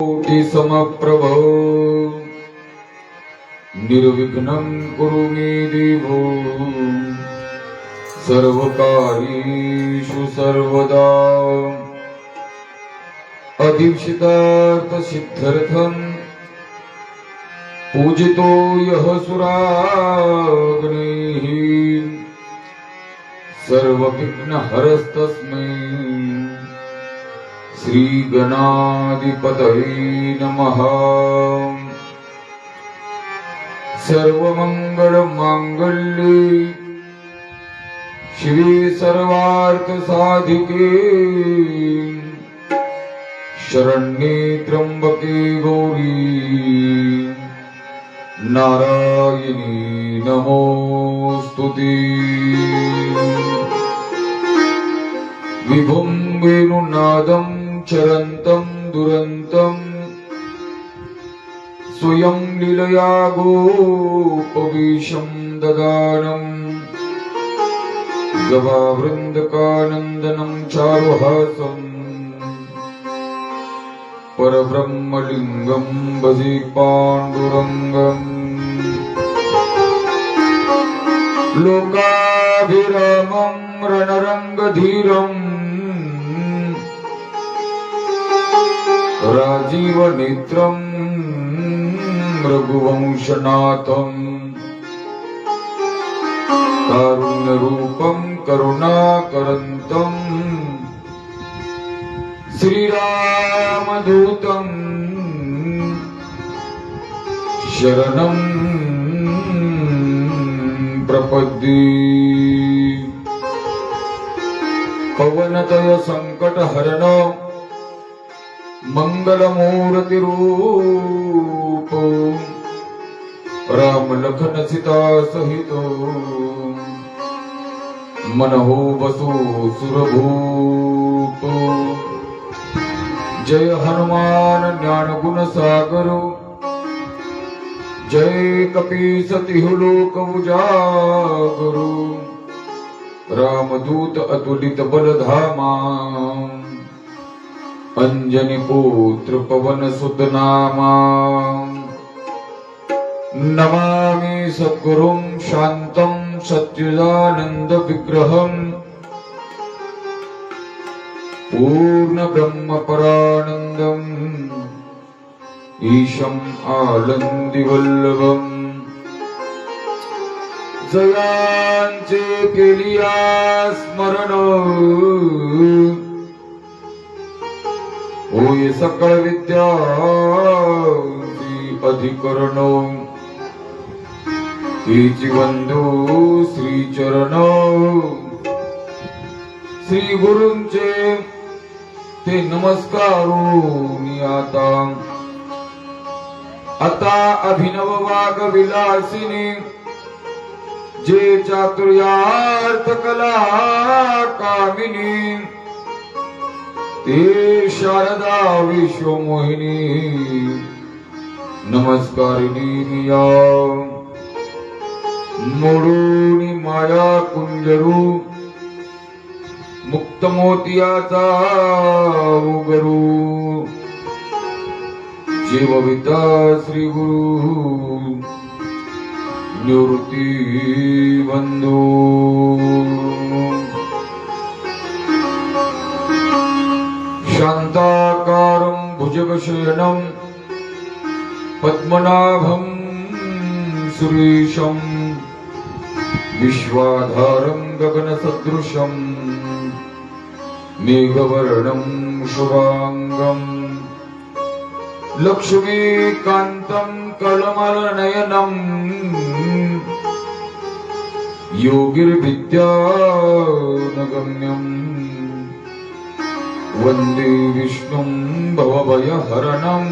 कोटि समप्रभो निर्विघ्नं कुरु मे देवो सर्वकार्येषु सर्वदा अदीक्षितार्थ सिद्ध्यर्थं पूजितो यः सुराग्निः सर्वविघ्नहरस्तस्मै श्रीगणाधिपतये नमः। सर्वमंगलमांगल्ये शिवे सर्वार्थसाधिके शरण्ये त्र्यंबके गौरी नारायणी नमोस्तुते। विभुं वेणुनादं चरन्तं दुरन्तं स्वयं लीलया गोपवेशं ददानं गवावृन्दकानन्दनं चारुहासं परब्रह्मलिङ्गं भजे पाण्डुरङ्गम्। लोकाभिरामं रणरङ्गधीरम् राजीवनेत्रं रघुवंशनाथं कारुण्यरूपं करुणाकरन्तं श्रीरामदूतं शरणं प्रपद्ये। पवनतय संकटहरण मंगलमूर्ति रूप राम लखन सीता सहित मनहो बसो सुरभूप। जय हनुमान ज्ञान गुण सागर जय कपीसतिहु लोक उजागर। रामदूत अतुलित बलधामा अंजनी पुत्र पवन सुत नामा। नमामि सद्गुरुं शान्तं सच्चिदानंद विग्रहं पूर्ण ब्रह्म परानंदम् ईशम् आनंदिवल्लभम्। जयांचे केलिया स्मरण होय सकळ विद्या अधिकरण। हेची बंधू श्री चरण श्री गुरूंचे ते नमस्कारोनी आता। आता अभिनव वाग विलासिनी जे चातुर्यार्थ कला कामिनी ते शारदा विश्वमोहिनी नमस्कारिणी निया। मोडूनी माया कुंजरू मुक्त मोतियाचा उगरू जीवविता श्री गुरु निवृत्ती बंधू। शांताकारं भुजगशयनं पद्मनाभं सुरेशं विश्वाधारं गगनसदृशं मेघवर्णं शुभांगं लक्ष्मीकान्तं कलमलनयनं योगिर्विद्यानगम्यं वन्दे विष्णुं भवभयहरणं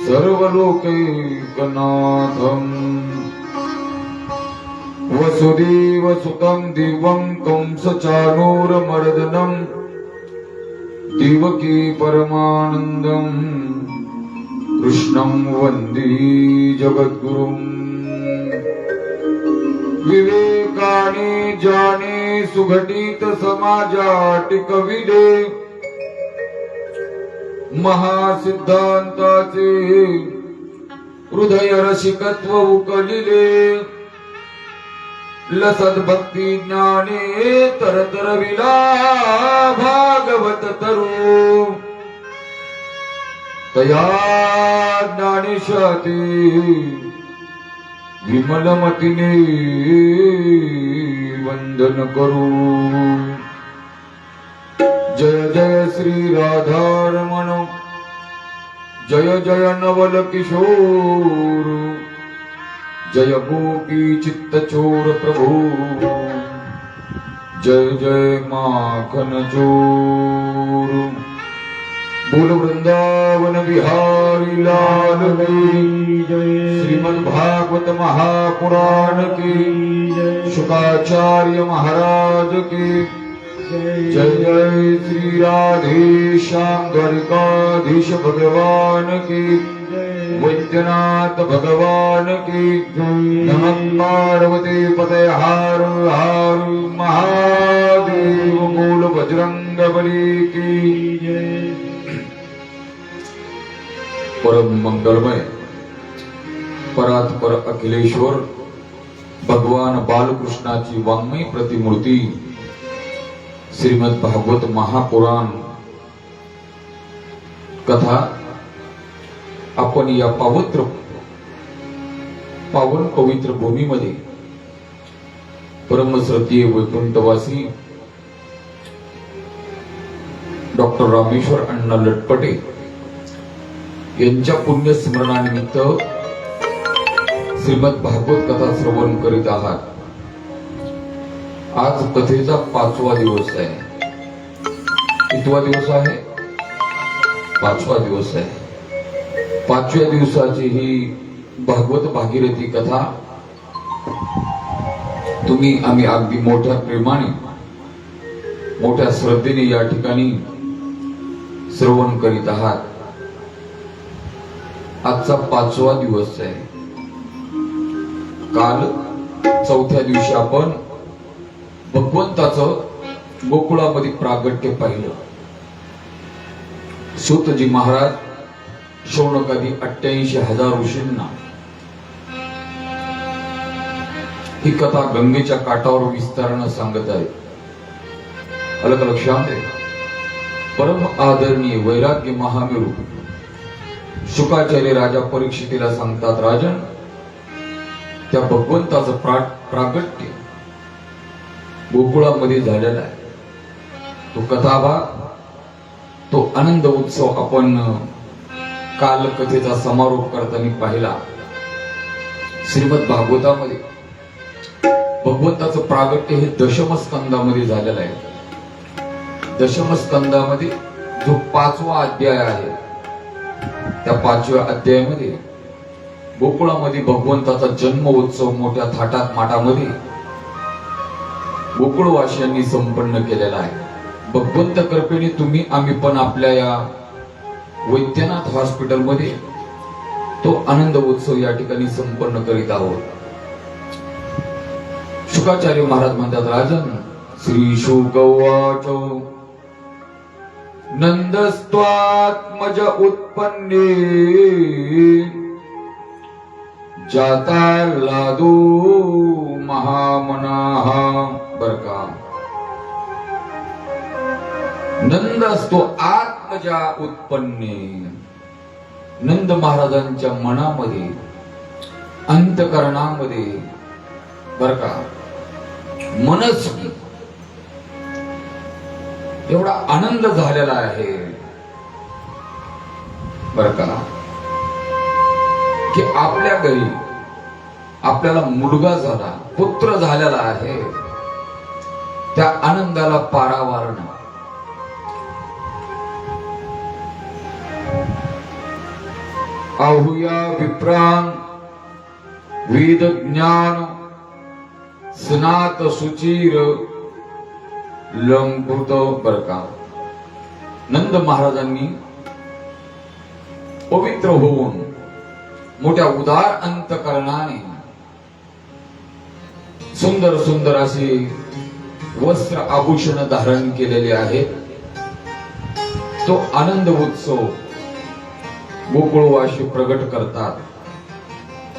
सर्वलोकैकनाथम्। वसुदेवसुतं देवं कंसचाणूरमर्दनं देवकी परमानन्दं कृष्णं वन्दे जगद्गुरुम्। विवेकाने जाने सुघटित समाजाटिक विदे महासिद्धांताचे हृदय रसिकत्व उकलिले लसत भक्ती ज्ञाने तरतर विला भागवत तरू तया ज्ञानेशाते विमलमतीने वंदन करू. जय जय श्री राधारमण जय जय नवल किशोर जय गोपी चित्त चोर प्रभु जय जय माखन चोर. बोल वृंदावन बिहारी लाल की जय. श्रीमद् भागवत महापुराण की जय. शुकाचार्य महाराज की जय जय. श्री राधे श्याम द्वारिकाधीश भगवान की वैद्यनाथ भगवान की नमः. पार्वती पते हर हर महादेव. बोल बजरंग बली की जय. परम मंगलमय परात्पर अखिलेश्वर भगवान बालकृष्णाची वाङ्मय प्रतिमूर्ती श्रीमद् भागवत महापुराण कथा आपण या पावन पवित्र भूमीमध्ये परमश्रद्धेय वैकुंठवासी डॉक्टर रामेश्वर अण्णा लटपटे यांच्या पुण्य स्मरणानिमित्त श्रीमद् भागवत कथा श्रवण करीत आहात. आज कथेचा 5वा दिवस आहे. कितवा दिवस आहे? 5वा दिवस आहे. 5व्या दिवसाची ही भागवत भागीरथी कथा तुम्ही आम्ही अगदी मोठ्या प्रेमाने मोठ्या श्रद्धेने या ठिकाणी श्रवण करीत आहात. आजचा 5वा दिवस आहे. काल 4थ्या दिवशी आपण भगवंताचं गोकुळामध्ये प्रागट्य पाहिलं. सूतजी महाराज शौनकादी 88,000 ऋषींना ही कथा गंगेच्या काठावर विस्तारानं सांगत आहे. अलग लक्षात आहे. परम आदरणीय वैराग्य महामेरू शुकाचार्य राजा परीक्षितीला सांगतात, राजन, त्या भगवंताचं प्रागट्य गोकुळामध्ये झालेला आहे. तो कथाभाग, तो आनंद उत्सव आपण काल कथेचा समारोप करताना पाहिला. श्रीमद् भागवतामध्ये भगवंताचं प्रागट्य हे दशम स्कंदामध्ये झालेलं आहे. दशम स्कंदामध्ये जो 5वा अध्याय आहे, त्या 5व्या अध्यायामध्ये गोकुळामध्ये भगवंताचा जन्म उत्सव मोठ्या थाटात माटामध्ये गोकुळवासियांनी संपन्न केलेला आहे. भगवंत कृपेने तुम्ही आम्ही पण आपल्या या वैद्यनाथ हॉस्पिटलमध्ये तो आनंद उत्सव या ठिकाणी संपन्न करीत आहोत. शुकाचार्य महाराज म्हणतात, राजन, श्री शुक उवाच नंदस्त्वात्मज उत्पन्ने जाता लादो महामनाः. बर का, नंद असतो आत्मजा उत्पन्ने. नंद महाराजांच्या मनामध्ये, अंतकरणामध्ये बर का, मनस्वी एवढा आनंद झालेला आहे बर का, की आपल्या घरी आपल्याला मुलगा झाला, पुत्र झालेला आहे. त्या आनंदाला पारावार नाही. आहुया विप्रान वेद ज्ञान स्नात सुचीर लंकृत. बर का, नंद महाराजांनी पवित्र होऊन मोठ्या उदार अंतकरणाने सुंदर सुंदर असे वस्त्र आभूषण धारण केलेले आहेत. तो आनंद उत्सव गोकुळवासी प्रगट करतात.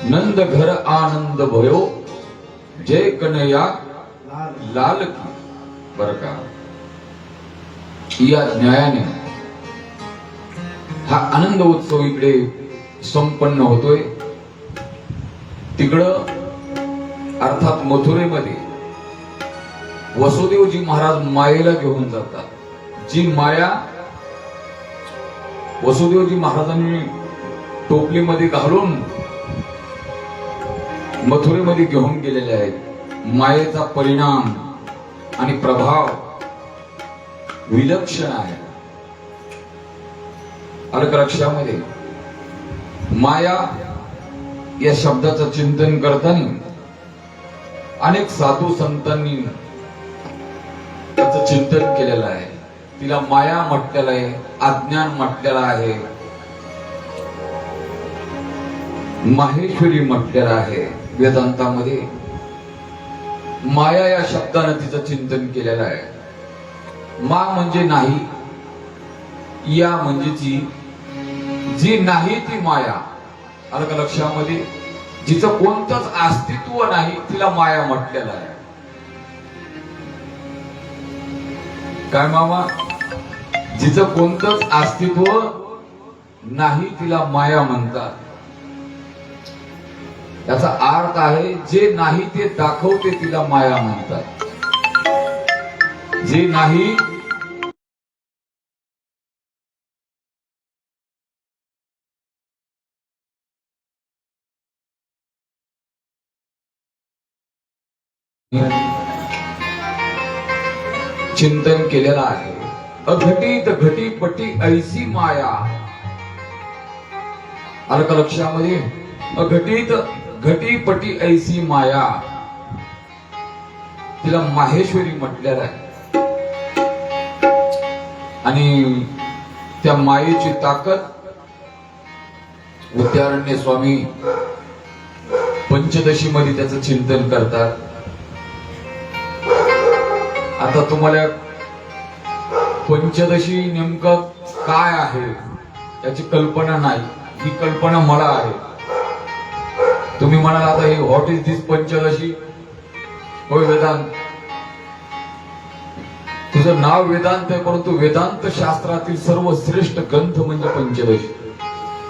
नंद घर आनंद भयो जय कन्हैया लाल की. बर का, या न्यायाने हा आनंद उत्सव इकडे संपन्न होतोय. तिकडं अर्थात मथुरेमध्ये वसुदेवजी महाराज मायेला घेऊन जातात. जी माया वसुदेवजी महाराजांनी टोपलीमध्ये घालून मथुरेमध्ये घेऊन गेलेले आहेत, मायेचा परिणाम आणि प्रभाव विलक्षण आहे. अलकरक्षामध्ये माया या शब्दाचं चिंतन करताना अनेक साधू संतांनी त्याचं चिंतन केलेलं आहे. तिला माया म्हटलेलं आहे, अज्ञान म्हटलेलं आहे, माहेश्वरी म्हटलेलं आहे. वेदांतामध्ये माया या शब्दानं तिचं चिंतन केलेलं आहे. मा म्हणजे नाही, या म्हणजे जी नाही ती माया. अलग लक्षामध्ये जिचं कोणतंच अस्तित्व नाही तिला माया म्हटलेलं आहे. काय मामा, जिचं कोणतंच अस्तित्व नाही तिला माया म्हणतात. याचा अर्थ आहे जे नाही ते दाखवते तिला माया म्हणतात. जे नाही चिंतन केलेलं आहे. अघटित घटीपटी ऐसी माया. अलग लक्षामध्ये अघटित घटीपटी ऐसी माया, तिला माहेश्वरी म्हटलेलं आहे. आणि त्या मायेची ताकद विद्यारण्य स्वामी पंचदशी मध्ये त्याचं चिंतन करतात. आता तुम्हाला पंचदशी नेमकं काय आहे याची कल्पना नाही. ही कल्पना मला आहे. तुम्ही म्हणाल आता ही व्हॉट इज दिस पंचदशी. होय, वेदांत. तुझं नाव वेदांत आहे, परंतु वेदांत शास्त्रातील सर्वश्रेष्ठ ग्रंथ म्हणजे पंचदशी.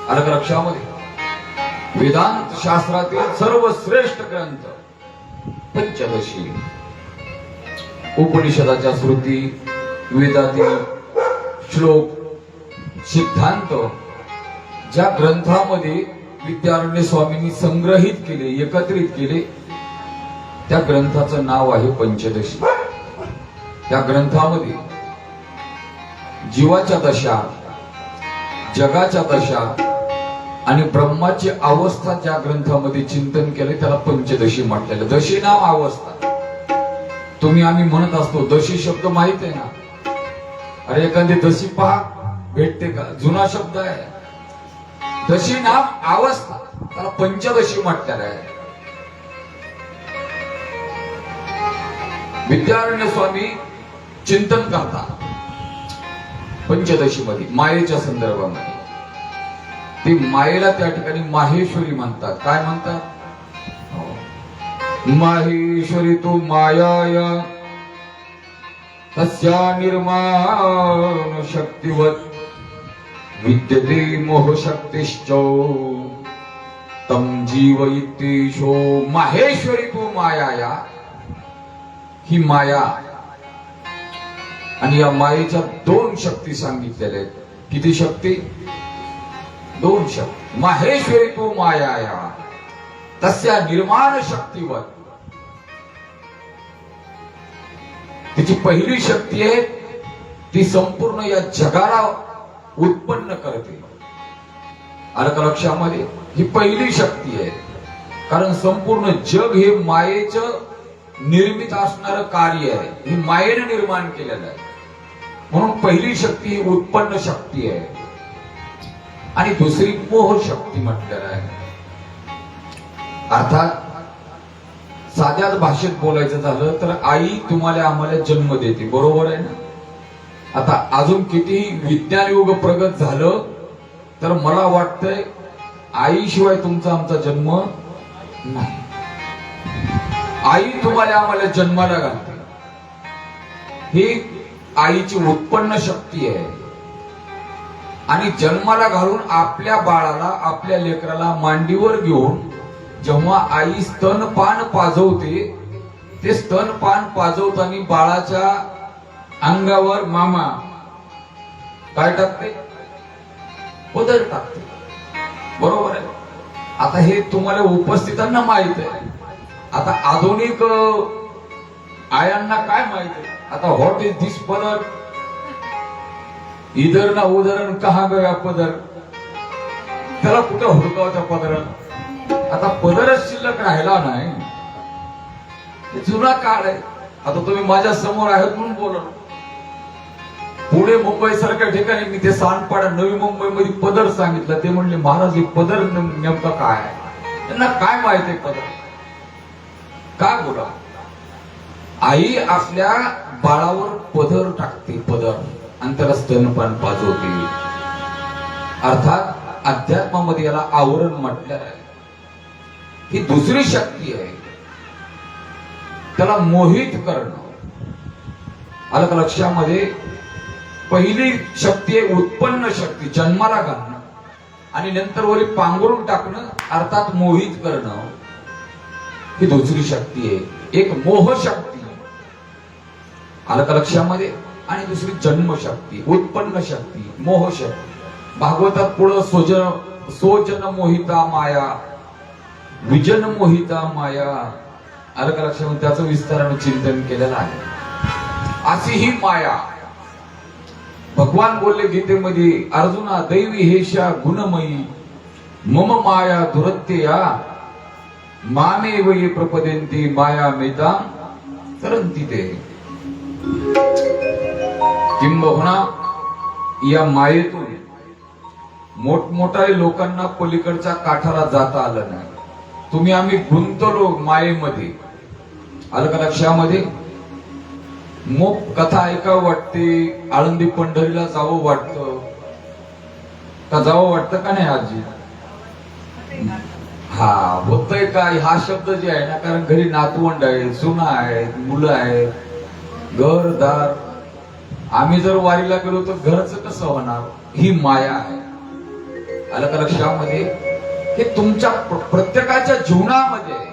अलग लक्षामध्ये वेदांत शास्त्रातील सर्वश्रेष्ठ ग्रंथ पंचदशी. उपनिषदाच्या श्रुती, वेदातील श्लोक, सिद्धांत ज्या ग्रंथामध्ये विद्यारण्य स्वामींनी संग्रहित केले, एकत्रित केले, त्या ग्रंथाचं नाव आहे पंचदशी. त्या ग्रंथामध्ये जीवाच्या दशा, जगाच्या दशा आणि ब्रह्माची अवस्था ज्या ग्रंथामध्ये चिंतन केले त्याला पंचदशी म्हटलेलं. दशी नाव अवस्था. तुम्ही आम्ही म्हणत असतो दशी शब्द माहित आहे ना. अरे एखादी दशी पहा, भेटते का? जुना शब्द आहे. दशी नाव अवस्था, त्याला पंचदशी म्हटलेलं आहे. विद्यारण्य स्वामी चिंतन करतात पंचदशी मध्ये मायेच्या संदर्भामध्ये. ती मायेला त्या ठिकाणी माहेश्वरी म्हणतात. काय म्हणतात? माहेश्वरी तू मायाया तस्या निर्माण शक्तिवत विद्यते मोह शक्तिश्च तम जीवयितेशो. माहेश्वरी तू मायाया, ही माया. आणि या मायेच्या दोन शक्ती सांगितलेल्या आहेत. किती शक्ती? दोन शक्ती. माहेश्वरी तू मायाया तस्या निर्माण शक्तीवर. तिची पहिली शक्ती आहे, ती संपूर्ण या जगाला उत्पन्न करते. अलग लक्षामध्ये ही पहिली शक्ती आहे. कारण संपूर्ण जग हे मायेचं निर्मित असणारं कार्य आहे. ही मायेने निर्माण केलेलं आहे. म्हणून पहिली शक्ती ही उत्पन्न शक्ती आहे. आणि दुसरी मोह शक्ती म्हटलेलं आहे. अर्थात साध्याच भाषेत बोलायचं झालं तर आई तुम्हाला आम्हाला जन्म देते, बरोबर आहे ना. आता अजून कितीही विज्ञान युग प्रगत झालं तर मला वाटतंय आईशिवाय तुमचा आमचा जन्म नाही. आई तुम्हाला आम्हाला जन्माला घालते. ही आईची उत्पन्न शक्ती आहे. आणि जन्माला घालून आपल्या बाळाला आपल्या लेकराला मांडीवर घेऊन जेव्हा आई स्तनपान पाजवते, ते स्तनपान पाजवताना बाळाच्या अंगावर मामा काय टाकते? पदर टाकते. बरोबर आहे. आता हे तुम्हाला उपस्थितांना माहित आहे. आता आधुनिक आयांना काय माहित आहे? आता व्हॉट इज दिस पदर? इधर ना उदाहरण कहा गया पदर? त्याला कुठे हुडकाव त्या पदरात? आता पदरच शिल्लक राहिला नाही. जुना काळ आहे. आता तुम्ही माझ्या समोर आहेत म्हणून बोला. पुणे मुंबई सारख्या ठिकाणी मी ते सांडपाडा नवी मुंबईमध्ये पदर सांगितलं. ते म्हणले महाराज हे पदर नेमका काय आहे? त्यांना काय माहिती आहे पदर? काय बोला? आई आपल्या बाळावर पदर टाकते, पदर, आणि त्याला स्तनपान पाजवते. अर्थात अध्यात्मामध्ये याला आवरण म्हटलेलं आहे. ही दुसरी शक्ती आहे. त्याला मोहित करणं. आलं का लक्षामध्ये? पहिली शक्ती आहे उत्पन्न शक्ती, जन्माला घालणं, आणि नंतर वरी पांघरून टाकणं, अर्थात मोहित करणं. ही दुसरी शक्ती आहे. एक मोह शक्ती, आलं का लक्षामध्ये? आणि दुसरी जन्म शक्ती, उत्पन्न शक्ती, मोह शक्ती. भागवतात पुढं सोजन मोहिता माया, विजन मोहिता माया. आलं का लक्षामध्ये? त्याचं विस्ताराने चिंतन केलेलं आहे. अशी ही माया. भगवान बोलले गीतेमध्ये, अर्जुना दैवी हेशा गुणमयी मम माया दुरत्यया मामेव ये प्रपदेंती माया मेता तरंती ते. किंबहुना या मायेतून मोठमोठ्या लोकांना पलीकडच्या काठाला जाता आलं नाही. तुम्ही आम्ही गुंतलो मायेमध्ये. आलं का लक्षामध्ये? मोप कथा ऐकावं वाटते, आळंदी पंढरीला जावं वाटतं का? जावं वाटतं का नाही आजी? हा होतंय काय? हा शब्द जे आहे ना, कारण घरी नातवंड आहे, सुना आहेत, मुलं आहेत, घरदार. आम्ही जर वारीला गेलो तर घरचं कसं होणार? ही माया आहे. आलं का लक्षामध्ये? हे तुमच्या प्रत्येकाच्या जीवनामध्ये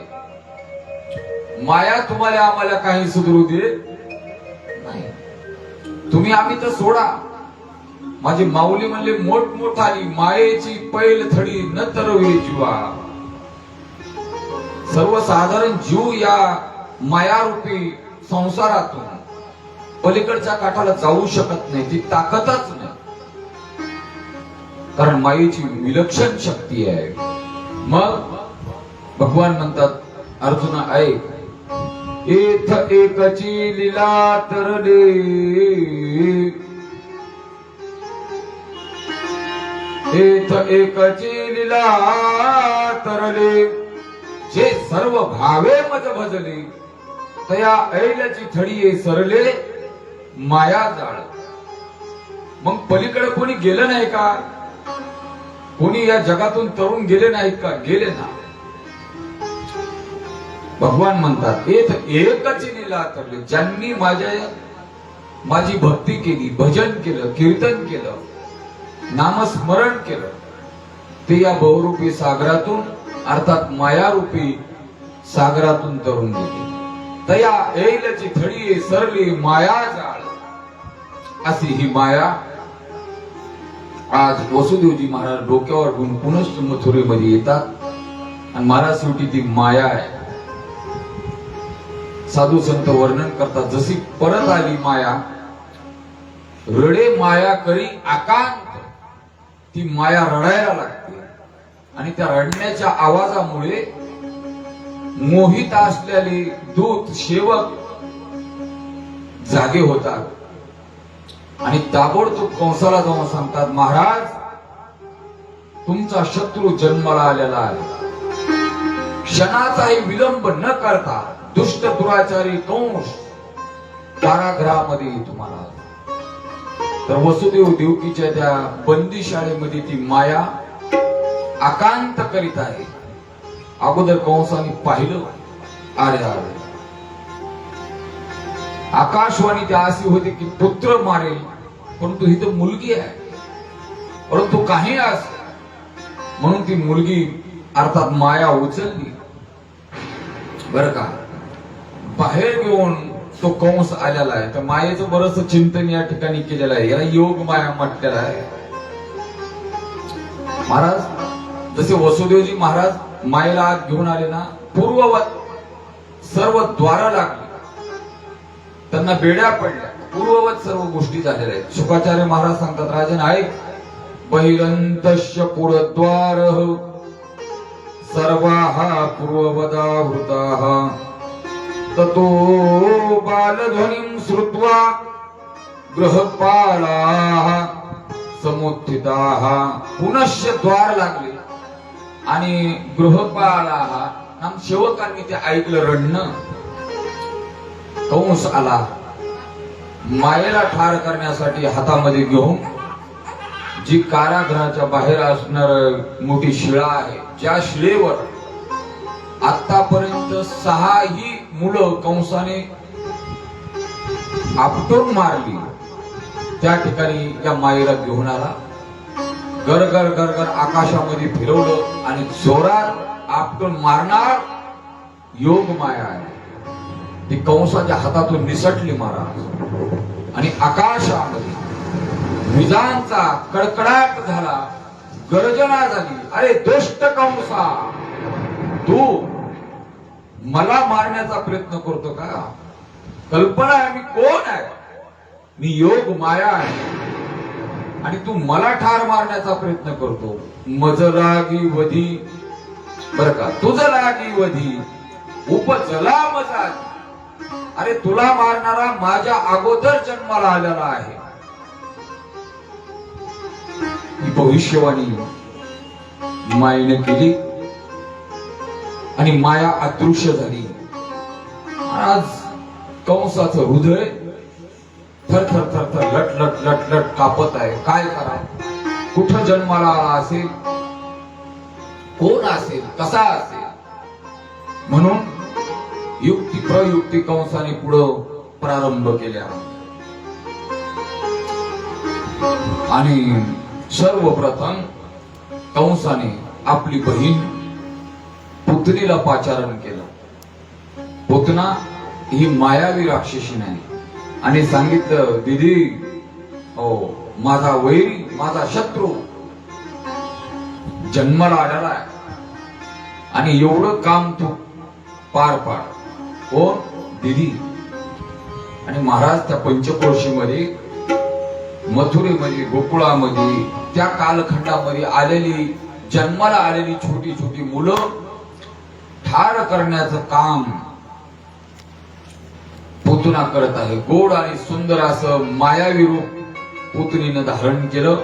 माया तुम्हाला आम्हाला काही सुधरू दे नाही. तुम्ही आम्ही तर सोडा. माझी माऊली म्हणले, मोठमोठाली मायेची पैल थडी न तरवे जीवा. सर्वसाधारण जीव या मायारूपी संसारातून पलीकडच्या काठाला जाऊ शकत नाही. ती ताकदच नाही, कारण मायेची विलक्षण शक्ती आहे. मग भगवान म्हणतात, अर्जुना ऐक, एथ एकची लीला तरले, एथ एकची लीला तरले, जे सर्व भावे मज भजले, तया ऐल्याची थडी सरले माया जाळ. मग पलीकडे कोणी गेलं नाही का? कोणी या जगातून तरुण गेले नाहीत का? गेले ना. भगवान म्हणतात, एकच लीला तरले, ज्यांनी माझी भक्ती केली, भजन केलं, कीर्तन केलं, नामस्मरण केलं, ते या बहुरूपी सागरातून, अर्थात मायारूपी सागरातून तरुण गेले. तया ऐलची थडी सरली माया जाळ. अशी ही माया आज वसुदेवजी महाराज डोक्यावर घेऊन पुनश्च मथुरेमध्ये येतात. आणि महाराज शेवटी ती माया आहे. साधू संत वर्णन करतात, जशी परत आली माया, रडे माया करी आकांत. ती माया रडायला लागते. आणि त्या रडण्याच्या आवाजामुळे मोहित असलेले दूत सेवक जागे होतात. आणि ताबडतोब कंसाला जाऊन सांगतात, महाराज तुमचा शत्रू जन्माला आलेला आहे. क्षणाचाही विलंब न करता दुष्ट दुराचारी कंस कारागृहामध्ये तुम्हाला. तर वसुदेव देवकीच्या त्या बंदी शाळेमध्ये ती माया आकांत करीत आहे. अगोदर कंसाने पाहिलं, अरे अरे, आकाशवाणी त्या अशी होती की पुत्र मारेल, परंतु ही तर मुलगी आहे. परंतु काही अस म्हणून ती मुलगी अर्थात माया उचलली बर का, बाहेर घेऊन तो कंस आलेला आहे. तर मायेचं बरंच चिंतन या ठिकाणी केलेलं आहे. याला योग माया म्हटलेला आहे. महाराज जसे वसुदेवजी महाराज मायेला आत घेऊन आले ना, पूर्ववत सर्व द्वारा लागली, त्यांना बेड्या पडल्या, पूर्ववत सर्व गोष्टी झालेल्या आहेत. शुकाचार्य महाराज सांगतात, राजन ऐक, बहिरंतस्य पुरद्वार सर्वाः पूर्ववदावृताः ततो बालध्वनिं श्रुत्वा गृहपालाः समुत्थिताः. पुनश्च द्वार लागले आणि गृहपालाः नाम सेवकांनी ते ऐकलं रडणं. कंस आला मायेला ठार करण्यासाठी हातामध्ये घेऊन जी कारागृहाच्या बाहेर असणार मोठी शिळा आहे, ज्या शिळेवर आतापर्यंत 6 ही मुलं कंसाने आपटून मारली, त्या ठिकाणी या मायेला घेऊन आला. गरगर गरगर आकाशामध्ये फिरवलं आणि जोरात आपटून मारणार योग माया आहे. ती कंसाच्या हातातून निसटली महाराज आणि आकाशामध्ये विजांचा कडकडाट झाला, गर्जना झाली. अरे दुष्ट कंसा, तू मला मारण्याचा प्रयत्न करतो का? कल्पना आहे मी कोण आहे? मी योग माया आहे आणि तू मला ठार मारण्याचा प्रयत्न करतो. मज लागी वधी बर का, तुझ लागी वधी उपजला मजा. अरे तुला मारणारा माझ्या अगोदर जन्माला आलेला आहे. ही भविष्यवाणी मायेने केली आणि माया अदृश्य झाली. आज कंसाचं हृदय थर थर थर थर लट लट लट लट कापत आहे. काय करा, कुठं जन्माला आला असेल, कोण असेल, कसा असेल, म्हणून युक्ती प्रयुक्ती कंसाने पुढं प्रारंभ केल्या. आणि सर्वप्रथम कंसाने आपली बहीण पुतनीला पाचारण केलं. पुतना ही मायावी राक्षसी नाही आणि सांगितलं, दीदी हो माझा वैरी, माझा शत्रू जन्माला आलेला आहे आणि एवढं काम तू पार पाड. कोण? दीदी. आणि महाराज त्या पंचकोशीमध्ये, मथुरेमध्ये, गोकुळामध्ये, त्या कालखंडामध्ये आलेली, जन्माला आलेली छोटी छोटी मुलं ठार करण्याचं काम पुतना करत आहे. गोड आणि सुंदर असं मायावी रूप पुतनीनं धारण केलं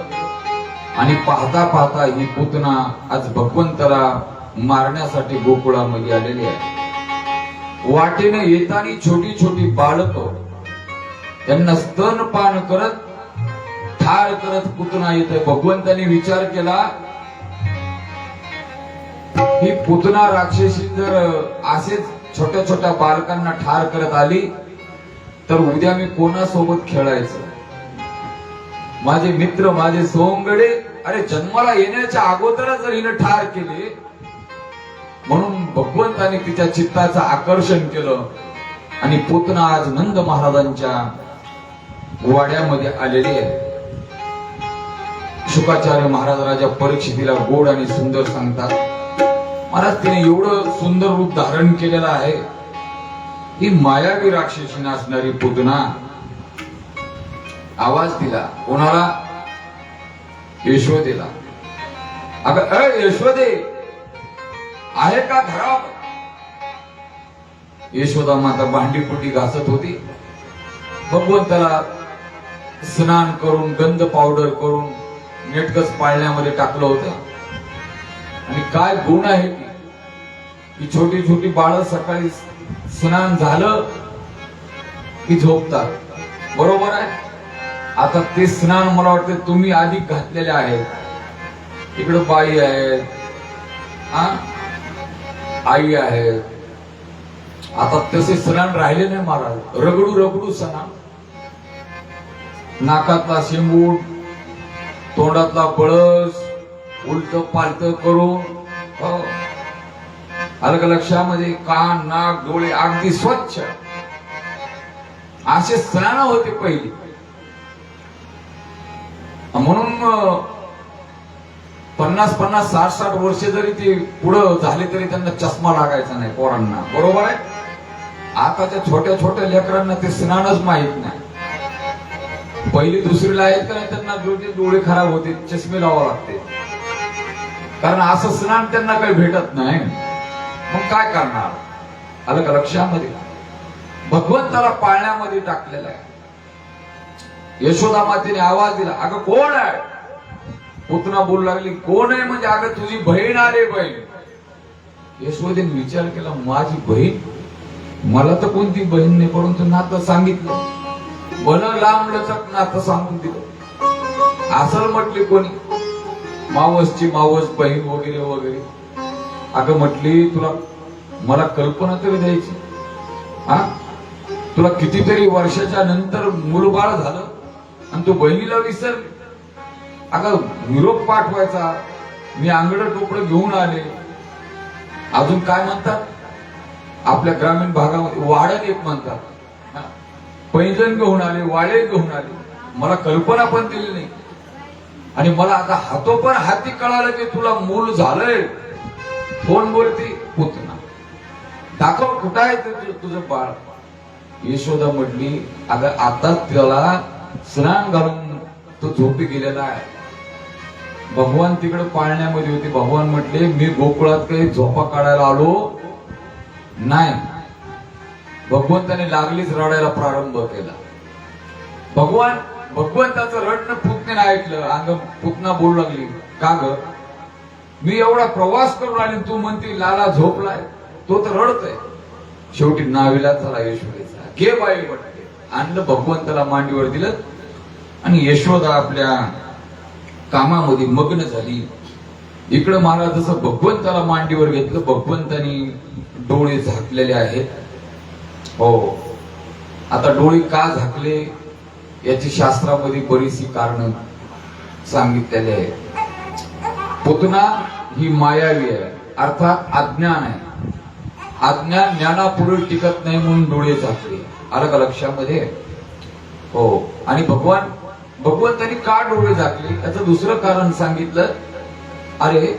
आणि पाहता पाहता ही पुतना आज भगवंताला मारण्यासाठी गोकुळामध्ये आलेली आहे. वाटेने येताना छोटी छोटी बालक त्यांना स्तनपान करत ठार करत पुतना येते. भगवंताने विचार केला, ही पुतना राक्षसी जर असेच छोट्या छोट्या बालकांना ठार करत आली तर उद्या मी कोणासोबत खेळायचं? माझे मित्र, माझे सोंगडे, अरे जन्माला येण्याच्या अगोदरच जर हिनं ठार केले. म्हणून भगवंताने तिच्या चित्ताचं आकर्षण केलं आणि पुतना आज नंद महाराजांच्या वाड्यामध्ये आलेली आहे. शुकाचार्य महाराज राजा परीक्षितीला गोड आणि सुंदर सांगतात, महाराज तिने एवढं सुंदर रूप धारण केलेलं आहे. ही मायावी राक्षसी असणारी पुतना आवाज दिला. कोणाला? यशोदेला. अगं यशोदे, आहे का घरात? यशोदा माता भांडीपुटी घासत होती. भगवंताला स्नान करून, गंध पावडर करून नेटकस पाळण्यामध्ये टाकलं होतं. आणि काय गुण आहे की छोटी छोटी बाळ सकाळी स्नान झालं की झोपतात. बरोबर आहे. आता ते स्नान मला वाटतं तुम्ही आधी घातलेले आहेत. इकडं बाई आहेत, आई आहेत. आता तसे स्नान राहिले नाही महाराज. रगडू रगडू स्नान, नाकातला शेंबूड, तोंडातला बळस, उलट पालत करून, आलं का लक्षामध्ये? कान, नाक, डोळे अगदी स्वच्छ, असे स्नान होते पहिली. म्हणून 50-50, 60-60 वर्ष जरी ते पुढं झाले तरी त्यांना चष्मा लागायचा नाही पोरांना. बरोबर आहे. आताच्या छोट्या छोट्या लेकरांना ते स्नानच माहित नाही. पहिली दुसरीला आहेत का नाही त्यांना डोळे खराब होते, चष्मे लावावे लागते. कारण असं स्नान त्यांना काही भेटत नाही. मग काय करणार? आलं का लक्षामध्ये? भगवंताला पाळण्यामध्ये टाकलेलं आहे. यशोदा मातेने आवाज दिला, अगं कोण आहे? पुतना बोलू लागली, कोण आहे म्हणजे? अगं तुझी बहीण आली. बहीण. यशोदेने विचार केला, माझी बहीण? मला तर कोणती बहीण नाही, परंतु नातं सांगितलं. बन लांब लचक नातं सांगून दिलं. असं म्हटली कोणी? मावसची मावस बहीण वगैरे वगैरे. अगं म्हटली, तुला मला कल्पना तरी द्यायची. तुला कितीतरी वर्षाच्या नंतर मूलबाळ झालं आणि तू बहिणीला विसरली. अगं निरोप पाठवायचा, मी आंगड टोपडं घेऊन आले. अजून काय म्हणतात आपल्या ग्रामीण भागामध्ये? वाढण एक म्हणतात. पैंजण घेऊन आले, वाळे घेऊन आले. मला कल्पना पण दिली नाही. आणि मला आता हातोपण हाती कळालं की तुला मूल झालंय. कोण बोलती? पुतना. दाखव कुठं आहे तुझं बाळ. यशोदा म्हटली, अगं आता त्याला स्नान घालून तो झोपी गेलेला आहे. भगवान तिकडे पाळण्यामध्ये होते. भगवान म्हटले, मी गोकुळात काही झोपा काढायला आलो नाही. भगवंताने लागलीच रडायला प्रारंभ केला. भगवंताचं रडणं पुतण्याने ऐकलं. अंग पुतना बोलू लागली, का ग? मी एवढा प्रवास करून आली, तू म्हणती लाला झोपलाय. तो तर रडतोय. शेवटी नाविलाज झाला यशोदेचा. घे बाई म्हटले. आणलं, भगवंताला मांडीवर दिलं आणि यशोदा आपल्या कामामध्ये मग्न झाली. इकडं महाराज जसं भगवंताला मांडीवर घेतलं, भगवंतानी डोळे झाकलेले आहेत. हो, आता डोळे का झाकले याची शास्त्रामध्ये बरीचशी कारण सांगितलेली आहे. पुतना ही मायावी आहे, अर्थात अज्ञान आहे. अज्ञान ज्ञानापुढे टिकत नाही म्हणून डोळे झाकले. आलं का लक्षामध्ये? हो. आणि भगवंतानी का डोळे झाकले याचं दुसरं कारण सांगितलं. अरे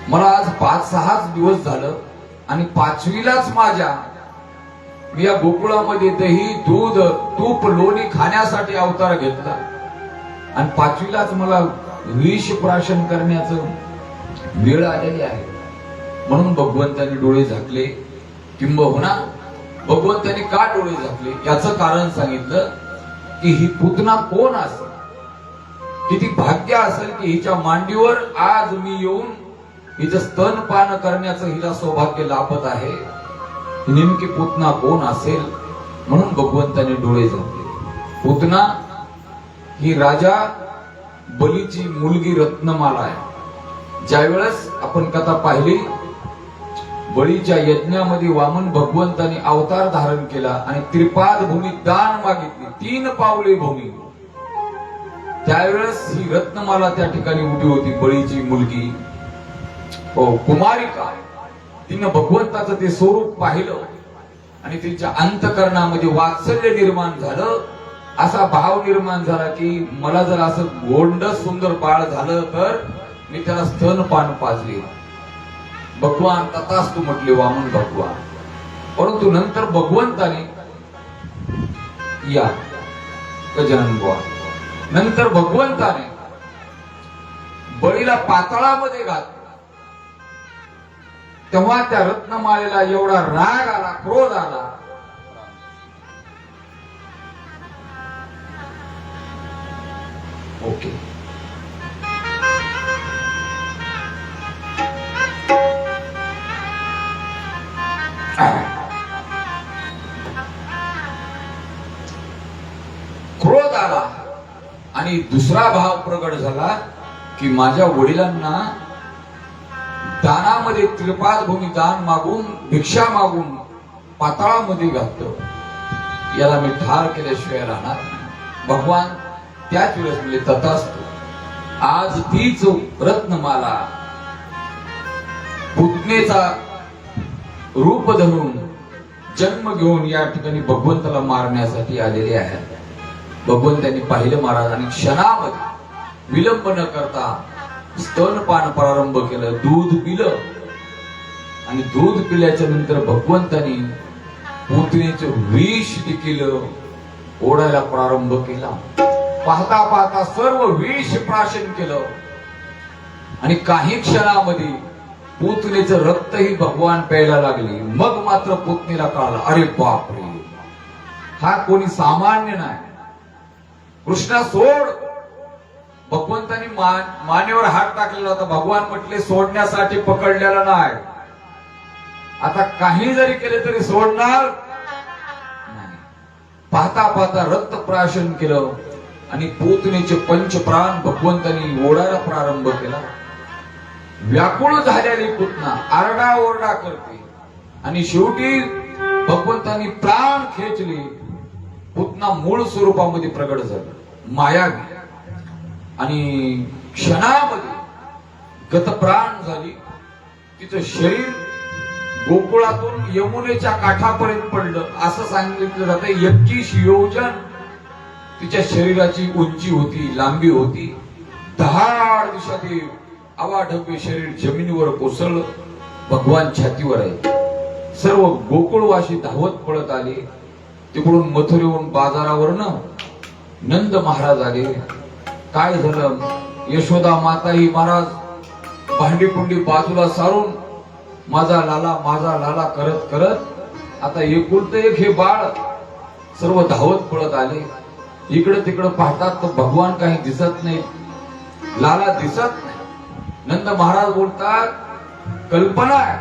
मला आज 5-6 दिवस झालं आणि 5वीलाच माझ्या मी या गोकुळामध्ये दही, दूध, तूप, लोणी खाण्यासाठी अवतार घेतला आणि 5वीलाच मला विष प्राशन करण्याचं वेळ आलेली आहे. म्हणून भगवंतानी डोळे झाकले. किंबहुना भगवंतानी का डोळे झाकले याचं कारण सांगितलं की ही पुतना कोण असेल, किती भाग्य असेल की हिच्या मांडीवर आज मी येऊन हिचं स्तनपान करण्याचं हिला सौभाग्य लाभत आहे. नेमकी पुतना कोण असेल म्हणून भगवंताने डोळे झाकले. पुतना ही राजा बलीची मुलगी रत्नमाला आहे. ज्यावेळेस आपण कथा पाहिली, बळीच्या यज्ञामध्ये वामन भगवंताने अवतार धारण केला आणि त्रिपाद भूमी दान मागितली, 3 पावले भूमी. त्यावेळेस ही रत्नमाला त्या ठिकाणी उभी होती, बळीची मुलगी. हो, कुमारिका. तिनं भगवंताचं ते स्वरूप पाहिलं आणि तिच्या अंतकरणामध्ये वात्सल्य निर्माण झालं. असा भाव निर्माण झाला की मला जर असं गोंड सुंदर बाळ झालं तर मी त्याला स्तनपान पाजले. भगवान तथास्तु म्हटले वामन भगवान. परंतु नंतर भगवंताने या गजानन बुवा, नंतर भगवंताने बळीला पाताळामध्ये घातलं. तेव्हा त्या रत्नमालेला एवढा राग आला, क्रोध आला. ओके, क्रोध आणि दुसरा भाव प्रगट झाला की माझ्या वडिलांना दानामध्ये त्रिपाद भूमी दान मागून भिक्षा मागून पाताळामध्ये घातलं, याला मी ठार केल्याशिवाय राहणार नाही. भगवान त्याच वेळेस म्हणजे तथास्तु. आज तीच रत्नमाला पुतनेचा रूप धरून जन्म घेऊन या ठिकाणी भगवंताला मारण्यासाठी आलेले आहेत. भगवंतांनी पाहिलं महाराजांनी क्षणामध्ये विलंब न करता स्तनपान प्रारंभ केलं, दूध पिलं आणि दूध पिल्याच्या नंतर भगवंतांनी पुतनेचं विष देखील ओढायला प्रारंभ केला. पाहता पाहता सर्व विष प्राशन केलं आणि काही क्षणामध्ये पुतनेचं रक्तही भगवान प्यायला लागले. मग मात्र पुतनेला कळालं, अरे बापरे, हा कोणी सामान्य नाही. कृष्णा सोड. भगवंतांनी मानेवर हात टाकलेला होता. भगवान म्हटले सोडण्यासाठी पकडलेला नाही, आता काही जरी केले तरी सोडणार नाही. पाहता पाहता रक्त प्राशन केलं आणि पुतनेचे पंचप्राण भगवंतांनी ओढायला प्रारंभ केला. व्याकुळ झालेली पुतना आरडा ओरडा करते आणि शेवटी भगवंतांनी प्राण खेचले. पुतना मूळ स्वरूपामध्ये प्रगट झाला, मायावी, आणि क्षणामध्ये गतप्राण झाली. तिचं शरीर गोकुळातून यमुनेच्या काठापर्यंत पडलं असं सांगितलं जातं. 21 योजन तिच्या शरीराची उंची होती, लांबी होती. 10 दिवसात अवाढव्य शरीर जमिनीवर कोसळलं. भगवान छातीवर आहे. सर्व गोकुळवासी धावत पळत आले. तिकडून मथुरेहून बाजारावरनं नंद महाराज आले. काय झालं? यशोदा माता ही महाराज भांडी कुंडी बाजूला सारून माझा लाला करत करत आता एकुलतं एक हे बाळ. सर्व धावत पळत आले. इकडे तिकडे पाहतात तर भगवान काही दिसत नाही, लाला दिसत नाही. नंद महाराज बोलतात, कल्पना आहे,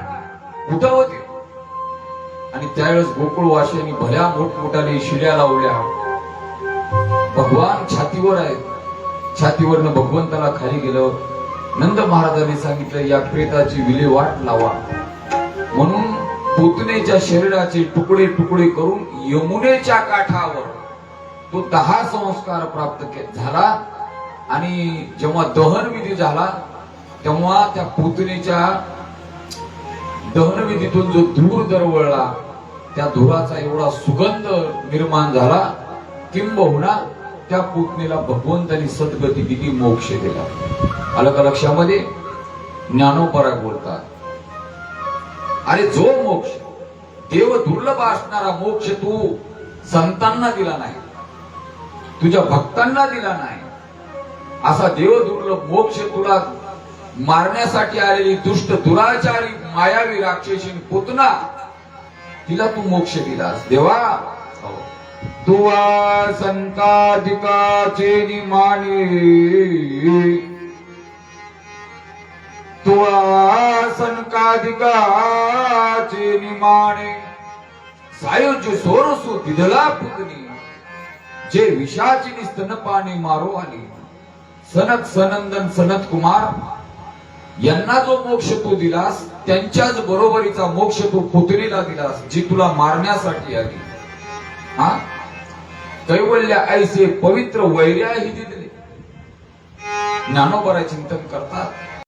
कुठं होती? आणि त्यावेळेस गोकुळवासियांनी भल्या मोठमोठ्याने शिड्या लावल्या. भगवान छातीवर आहेत. छातीवरनं भगवंताला खाली गेलं. नंद महाराजांनी सांगितलं, या प्रेताची विल्हेवाट लावा. म्हणून पुतनेच्या शरीराचे तुकडे तुकडे करून यमुनेच्या काठावर तो 10 संस्कार प्राप्त झाला. आणि जेव्हा दहन विधी झाला तेव्हा त्या पुतनेच्या दहनविधीतून जो धूर दरवळला, त्या धुराचा एवढा सुगंध निर्माण झाला, किंबहुना त्या पुतनेला भगवंतानी सद्गती दिली, मोक्ष दिला. आलं का लक्षामध्ये? ज्ञानोपराय बोलतात, अरे जो मोक्ष देव दुर्लभ असणारा मोक्ष तू संतांना दिला नाही, तुझ्या भक्तांना दिला नाही, असा देव दुर्लभ मोक्ष तुला मारण्यासाठी आलेली दुष्ट दुराचारी मायावी राक्षसी पुतना, तिला तू मोक्ष दिलास देवा. तुवा संताधिकाचे निमाने, तुवा संकाधिकाचे निमाणे, सायुज्य सोरसू दिदला पुतनी, जे विषाची स्तनपाने मारो आली. सनत सनंदन सनत कुमार यांना जो मोक्ष तू दिलास, त्यांच्याच बरोबरीचा मोक्ष तू पुतनीला दिलास, जी तुला मारण्यासाठी आली. हा कैवल्य ऐसे पवित्र वैर्याही दिले. ज्ञानोबराय चिंतन करतात.